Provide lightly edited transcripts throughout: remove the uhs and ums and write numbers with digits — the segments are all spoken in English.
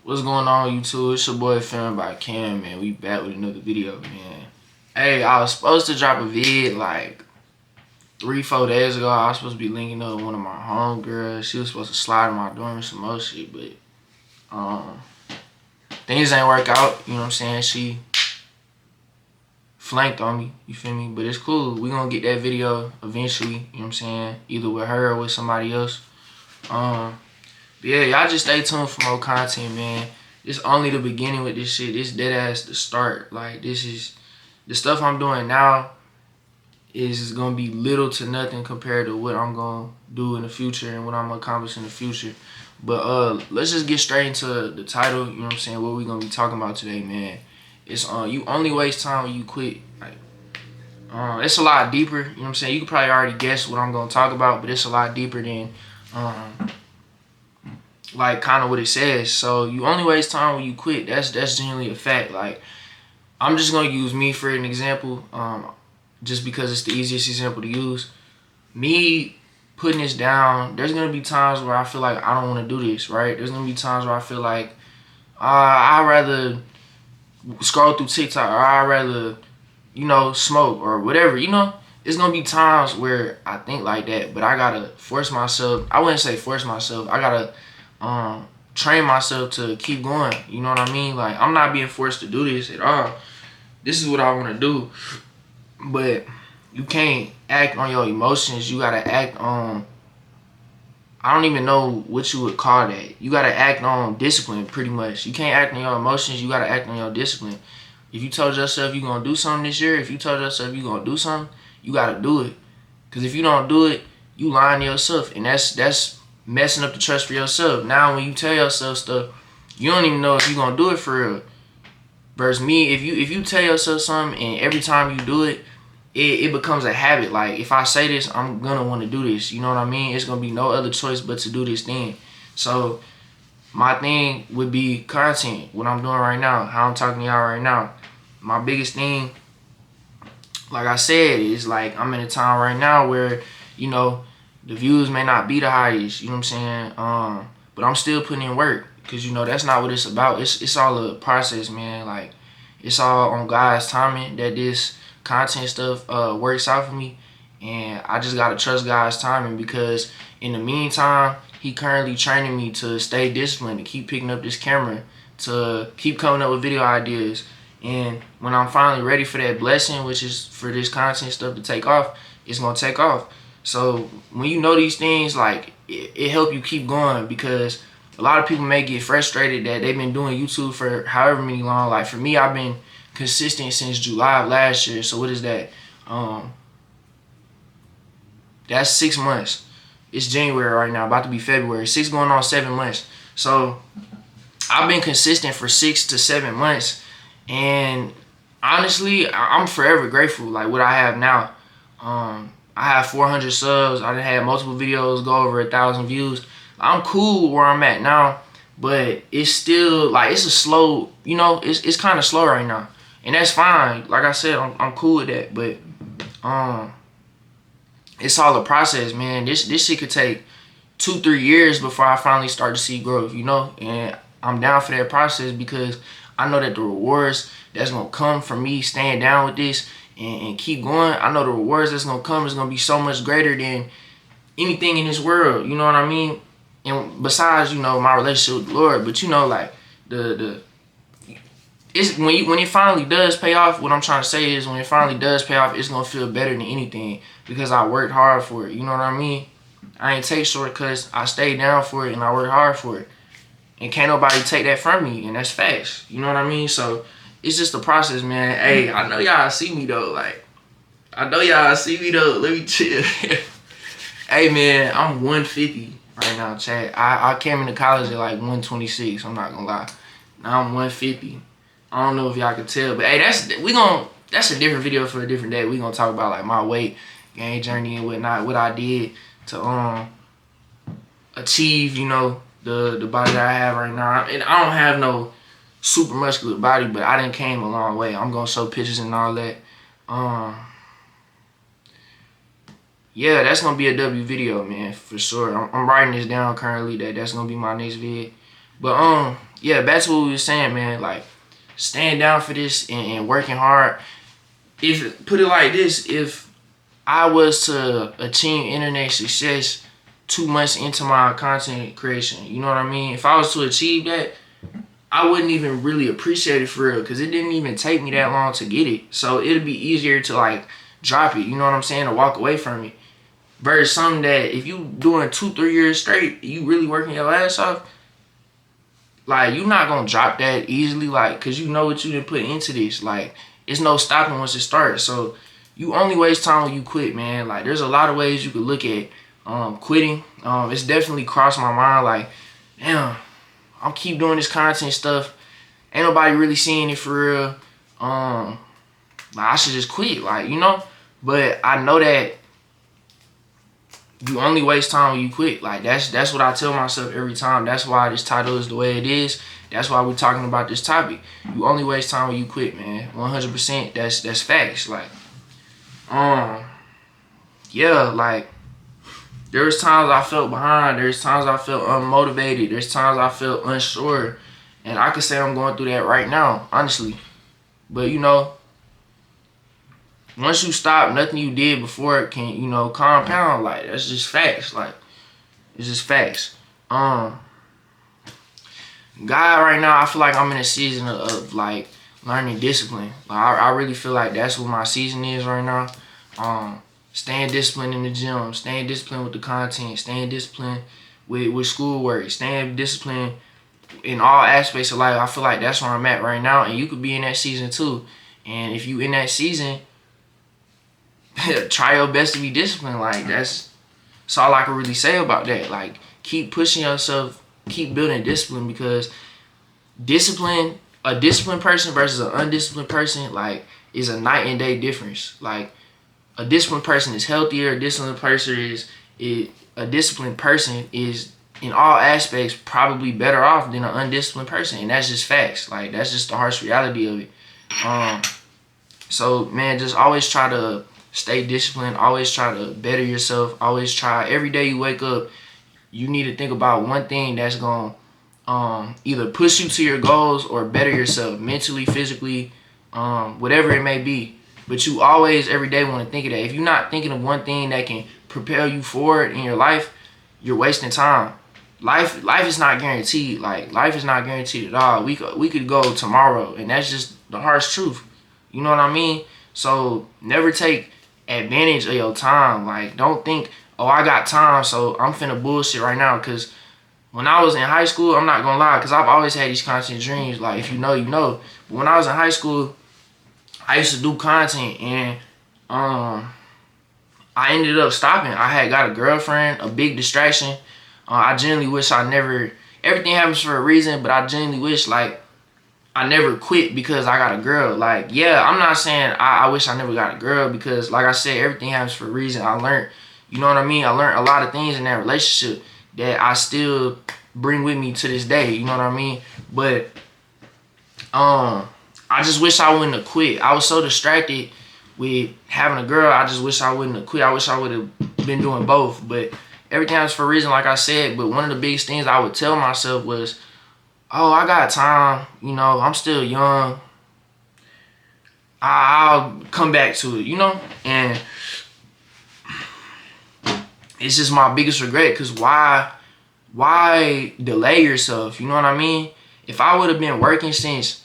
What's going on, YouTube? It's your boy Filmed by Cam, man. We back with another video, man. Hey, I was supposed to drop a vid like 3-4 days ago. I was supposed to be linking up with one of my homegirls. She was supposed to slide in my dorm and some more shit, but things ain't work out. You know what I'm saying? She flanked on me. You feel me? But it's cool. We gonna get that video eventually. You know what I'm saying? Either with her or with somebody else. But yeah, y'all just stay tuned for more content, man. It's only the beginning with this shit. This dead ass the start. Like, this is the stuff I'm doing now is gonna be little to nothing compared to what I'm gonna do in the future and what I'm gonna accomplish in the future. But let's just get straight into the title. You know what I'm saying? What we gonna be talking about today, man? It's you only waste time when you quit. Like, it's a lot deeper. You know what I'm saying? You can probably already guess what I'm gonna talk about, but it's a lot deeper than like kind of what it says. So you only waste time when you quit. That's generally a fact. Like, I'm just gonna use me for an example, just because it's the easiest example to use. Me putting this down, there's gonna be times where I feel like I don't want to do this, right? There's gonna be times where I feel like I'd rather scroll through TikTok, or I'd rather, smoke or whatever, It's gonna be times where I think like that, but I gotta force myself. I wouldn't say force myself. I gotta train myself to keep going. You know what I mean? Like, I'm not being forced to do this at all. This is what I want to do. But you can't act on your emotions. You gotta act on, I don't even know what you would call that. You gotta act on discipline, pretty much. You can't act on your emotions. You gotta act on your discipline. If you told yourself you're gonna do something this year, if you told yourself you're gonna do something, you gotta do it. Because if you don't do it, you lying to yourself, and that's messing up the trust for yourself. Now, when you tell yourself stuff, you don't even know if you're gonna do it for real. Versus me, if you tell yourself something and every time you do it, it becomes a habit. Like, if I say this, I'm gonna want to do this. You know what I mean? It's gonna be no other choice but to do this thing. So my thing would be content. What I'm doing right now, how I'm talking to y'all right now. My biggest thing, like I said, is like I'm in a time right now where, the views may not be the highest, you know what I'm saying? But I'm still putting in work, because that's not what it's about. It's all a process, man. Like, it's all on God's timing that this content stuff works out for me, and I just gotta trust God's timing, because in the meantime, He currently training me to stay disciplined, to keep picking up this camera, to keep coming up with video ideas. And when I'm finally ready for that blessing, which is for this content stuff to take off, it's gonna take off. So when you know these things, like, it help you keep going, because a lot of people may get frustrated that they've been doing YouTube for however many long. Like, for me, I've been consistent since July of last year. So what is that? That's 6 months. It's January right now, about to be February. 6 going on 7 months. So I've been consistent for 6 to 7 months, and honestly, I'm forever grateful. Like, what I have now. I have 400 subs. I done had multiple videos go over 1,000 views. I'm cool where I'm at now, but it's still, like, it's a slow, it's kind of slow right now. And that's fine. Like I said, I'm cool with that. But it's all a process, man. This shit could take 2-3 years before I finally start to see growth, And I'm down for that process, because I know that the rewards that's gonna come from me staying down with this and keep going, I know the rewards that's gonna come is gonna be so much greater than anything in this world. You know what I mean? And besides, my relationship with the Lord, but like, it's when it finally does pay off. What I'm trying to say is, when it finally does pay off, it's gonna feel better than anything, because I worked hard for it. You know what I mean? I ain't take shortcuts. I stayed down for it and I worked hard for it. And can't nobody take that from me, and that's facts. You know what I mean? So it's just a process, man. Hey, I know y'all see me though. Like, I know y'all see me though. Let me chill. Hey, man, I'm 150 right now, chat. I came into college at like 126. I'm not gonna lie. Now I'm 150. I don't know if y'all can tell, but hey, that's a different video for a different day. We gonna talk about, like, my weight gain journey and whatnot, what I did to achieve, the body that I have right now. And I don't have no super muscular body, but I done came a long way. I'm gonna show pictures and all that. Yeah, that's gonna be a W video, man, for sure. I'm writing this down currently. That's gonna be my next vid. But yeah, back to what we were saying, man. Like, staying down for this and working hard. If put it like this, if I was to achieve internet success 2 months into my content creation, you know what I mean? If I was to achieve that, I wouldn't even really appreciate it for real, because it didn't even take me that long to get it. So it'd be easier to like drop it, you know what I'm saying, or walk away from it. Versus something that if you doing 2-3 years straight, you really working your ass off, like, you're not gonna drop that easily, like, cause you know what you done put into this. Like, it's no stopping once it starts. So you only waste time when you quit, man. Like, there's a lot of ways you could look at quitting. It's definitely crossed my mind, like, damn, I'll keep doing this content stuff. Ain't nobody really seeing it for real. Like, I should just quit, like, you know. But I know that you only waste time when you quit. Like, that's what I tell myself every time. That's why this title is the way it is. That's why we're talking about this topic. You only waste time when you quit, man. 100%. That's facts. Like, yeah, like, there's times I felt behind. There's times I felt unmotivated. There's times I felt unsure. And I could say I'm going through that right now, honestly. But, you know, once you stop, nothing you did before can, you know, compound. Like, that's just facts. Like, it's just facts. God, right now, I feel like I'm in a season of like, learning discipline. Like, I really feel like that's what my season is right now. Staying disciplined in the gym, staying disciplined with the content, staying disciplined with schoolwork, staying disciplined in all aspects of life. I feel like that's where I'm at right now, and you could be in that season too. And if you in that season, try your best to be disciplined. Like, that's all I can really say about that. Like, keep pushing yourself, keep building discipline, because discipline, a disciplined person versus an undisciplined person, like, is a night and day difference. Like, a disciplined person is healthier. A disciplined person is in all aspects probably better off than an undisciplined person, and that's just facts. Like, that's just the harsh reality of it. So, man, just always try to stay disciplined. Always try to better yourself. Always try. Every day you wake up, you need to think about one thing that's going to either push you to your goals or better yourself mentally, physically, whatever it may be. But you always, every day, want to think of that. If you're not thinking of one thing that can propel you forward in your life, you're wasting time. Life is not guaranteed. Like, life is not guaranteed at all. We could go tomorrow, and that's just the harsh truth. You know what I mean? So never take advantage of your time. Like, don't think, oh, I got time, so I'm finna bullshit right now. Because when I was in high school, I'm not gonna lie, because I've always had these content dreams. Like, if you know, you know. But when I was in high school, I used to do content, and I ended up stopping. I had got a girlfriend, a big distraction. I genuinely wish I never, everything happens for a reason, but I genuinely wish, like, I never quit because I got a girl. Like, yeah, I'm not saying I wish I never got a girl, because, like I said, everything happens for a reason. I learned, you know what I mean? I learned a lot of things in that relationship that I still bring with me to this day, you know what I mean? But, I just wish I wouldn't have quit. I was so distracted with having a girl. I just wish I wouldn't have quit. I wish I would have been doing both. But everything happens for a reason, like I said. But one of the biggest things I would tell myself was, oh, I got time. You know, I'm still young. I'll come back to it, you know? And it's just my biggest regret, because why delay yourself? You know what I mean? If I would have been working since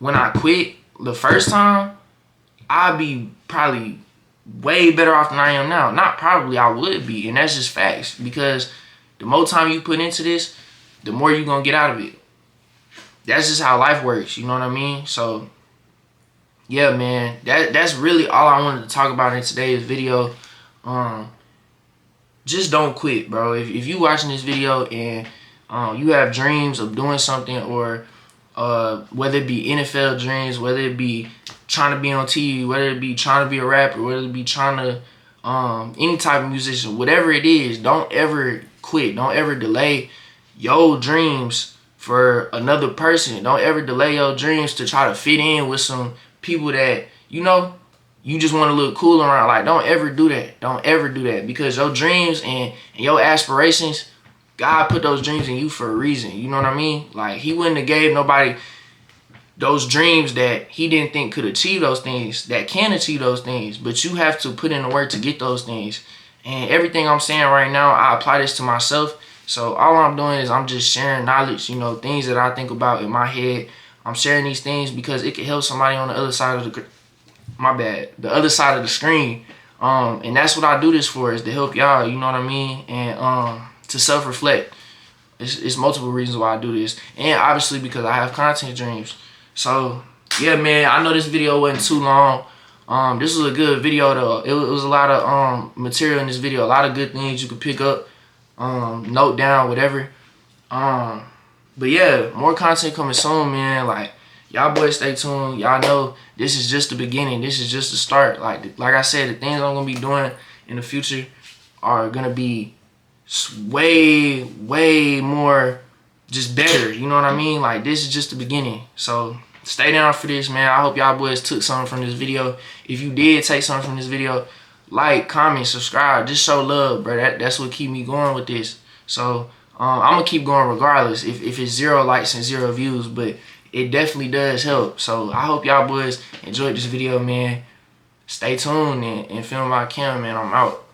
when I quit the first time, I'd be probably way better off than I am now. Not probably, I would be. And that's just facts. Because the more time you put into this, the more you're going to get out of it. That's just how life works. You know what I mean? So, yeah, man. That's really all I wanted to talk about in today's video. Just don't quit, bro. If you watching this video and you have dreams of doing something, or whether it be NFL dreams, whether it be trying to be on TV, whether it be trying to be a rapper, whether it be trying to any type of musician, whatever it is, don't ever quit. Don't ever delay your dreams for another person. Don't ever delay your dreams to try to fit in with some people that, you know, you just want to look cool around. Like, don't ever do that. Don't ever do that, because your dreams and your aspirations, God put those dreams in you for a reason. You know what I mean? Like, he wouldn't have gave nobody those dreams that he didn't think could achieve those things, that can achieve those things. But you have to put in the work to get those things. And everything I'm saying right now, I apply this to myself. So all I'm doing is I'm just sharing knowledge, you know, things that I think about in my head. I'm sharing these things because it can help somebody on the other side of the other side of the screen. And that's what I do this for, is to help y'all, you know what I mean? And to self-reflect. It's multiple reasons why I do this. And obviously because I have content dreams. So, yeah, man, I know this video wasn't too long. This was a good video, though. It was a lot of material in this video. A lot of good things you could pick up, note down, whatever. But, yeah, more content coming soon, man. Like, y'all boys stay tuned. Y'all know this is just the beginning. This is just the start. Like I said, the things I'm going to be doing in the future are going to be way, way more just better. You know what I mean? Like, this is just the beginning. So, stay down for this, man. I hope y'all boys took something from this video. If you did take something from this video, like, comment, subscribe. Just show love, bro. That's what keep me going with this. So, I'm going to keep going regardless if it's 0 likes and 0 views. But it definitely does help. So, I hope y'all boys enjoyed this video, man. Stay tuned and film by Cam, man. I'm out.